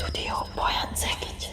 Studio Bojan Zekić.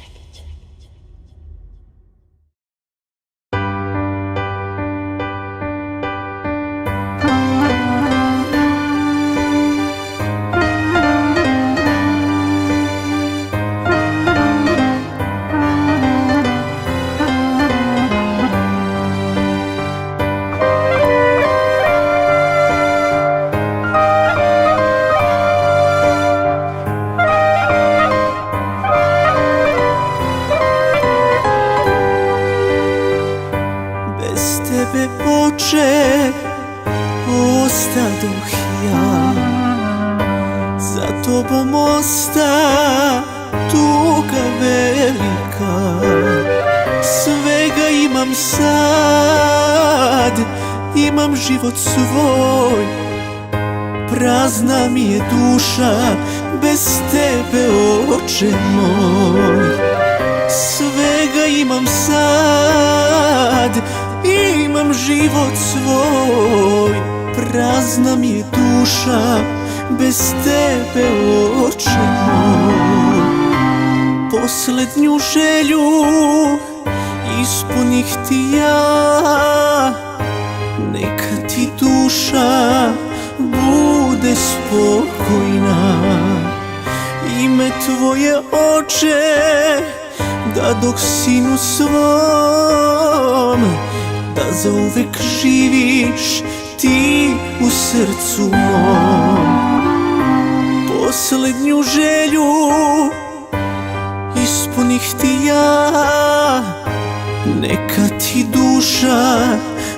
Bez tebe, oče, ostadoh ja. Za tobom osta tuga velika. Svega imam sad, imam život svoj. Prazna mi je duša bez tebe, oče moj. Svega imam sad, imam život svoj. Prazna mi je duša bez tebe, oče moj. Poslednju želju ispunih ti ja. Neka ti duša bude spokojna. Ime tvoje, oče, da dok sinu svom, da zauvek živiš ti u srcu mom. Poslednju želju ispunih ti ja. Neka ti duša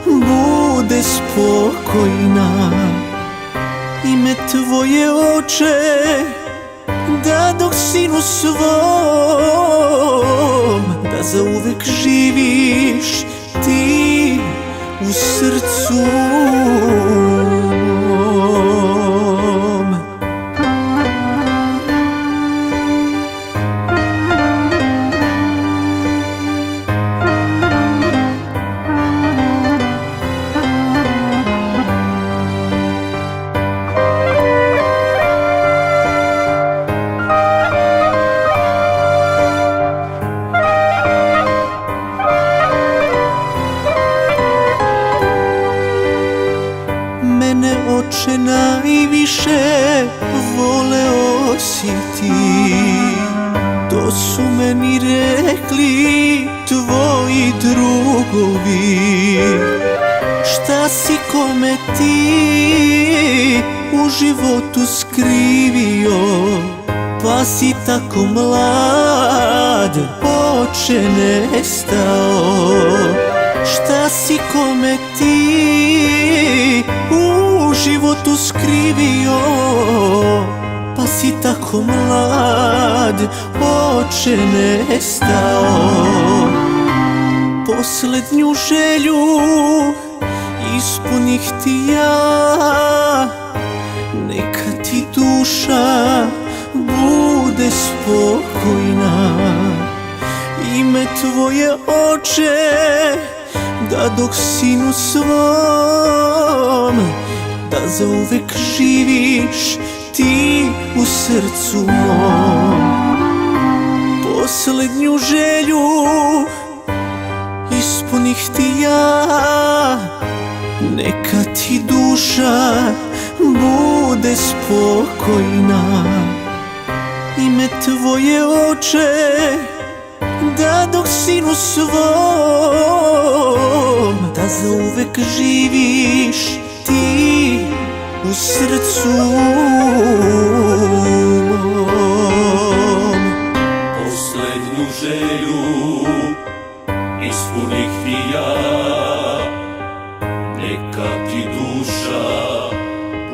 bude spokojna. Ime tvoje, oče, da dok sinu svom, da zauvek živiš ti u srcu mom. Mene, oče, najviše voleo si ti. To su meni rekli tvoji drugovi. Šta si kome ti u životu skrivio, pa si tako mlad, oče, nestao. Šta si kome ti u životu skrivio, pa si tako mlad, oče, nestao. Poslednju želju ispunih ti ja. Neka ti duša bude spokojna. Ime tvoje, oče, da dok sinu svom, da zauvek živiš ti u srcu mom. Poslednju želju ispunih ti ja. Neka ti duša bude spokojna. Ime tvoje, oče, da dok sinu svom, da zauvek živiš ti u srcu mom. Poslednju želju ispunih ti ja. Neka ti duša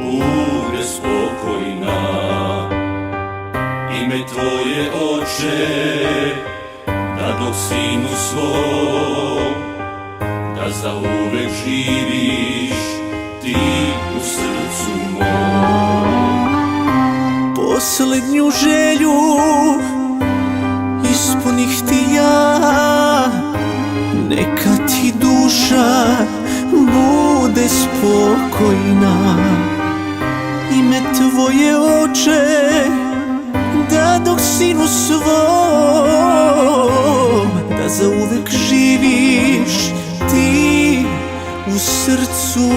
bude spokojna. Ime tvoje, oče, da dok sinu svom, da zauvek živiš ti u srcu mom. Poslednju želju ispunih ti ja. Neka ti duša bude spokojna. Ime tvoje, oče, da dok si sinu svom, da zauvek živiš ti u srcu